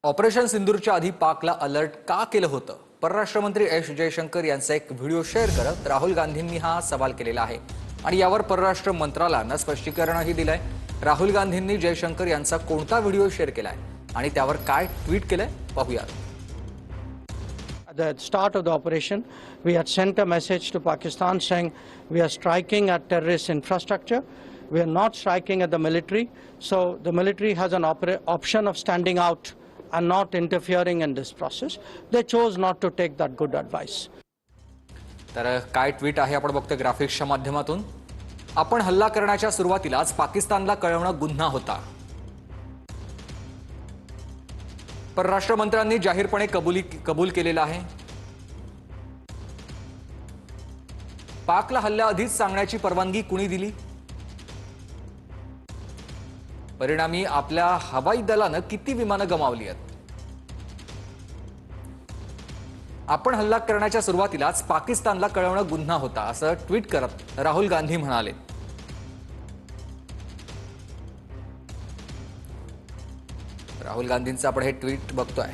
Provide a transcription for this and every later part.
Operation सिंदूरच्या आधी पाकला alert का केलं होतं? परराष्ट्र मंत्री एस जयशंकर यांचा एक व्हिडिओ शेअर करत राहुल गांधींनी हा सवाल केलेला आहे आणि यावर परराष्ट्र मंत्रालयानं स्पष्टीकरणही दिलंय। राहुल गांधींनी जयशंकर यांचा कोणता व्हिडिओ शेअर केलाय आणि त्यावर काय ट्विट केलंय पाहूया। At the start of the operation, we had sent a message to Pakistan saying we are striking at terrorist infrastructure. We are not striking at the military. So the military has an option of standing out and not interfering in this process. They chose not to take that good advice. तर काय tweet आहे आपण बघतोय ग्राफिक्सच्या माध्यमातून। आपण हल्ला करण्याच्या सुरुवातीलाच पाकिस्तानला कळवणं गुन्हा होता। परराष्ट्र मंत्र्यांनी जाहीरपणे कबूल केलेला आहे। पाकला हल्ल्याआधीच सांगण्याची परवानगी कुणी दिली? परिणामी आपल्या हवाई दलानं किती विमानं गमावली आहेत? आपण हल्ला करण्याच्या सुरुवातीलाच पाकिस्तानला कळवणं गुन्हा होता असं ट्विट करत राहुल गांधी म्हणाले। राहुल गांधींचं आपण हे ट्विट बघतोय।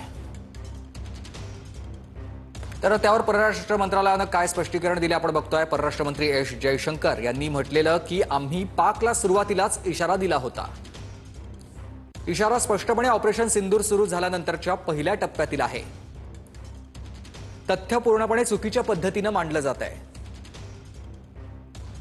तर त्यावर परराष्ट्र मंत्रालयानं काय स्पष्टीकरण दिले आपण बघतोय। परराष्ट्र मंत्री एस जयशंकर यांनी म्हटलेलं की आम्ही पाकला सुरुवातीलाच इशारा दिला होता। इशारा स्पष्टपणे ऑपरेशन सिंदूर सुरू झाल्यानंतरच्या पहिल्या टप्प्यातील आहे। तथ्य पूर्णपणे चुकीच्या पद्धतीने मांडलं जात आहे।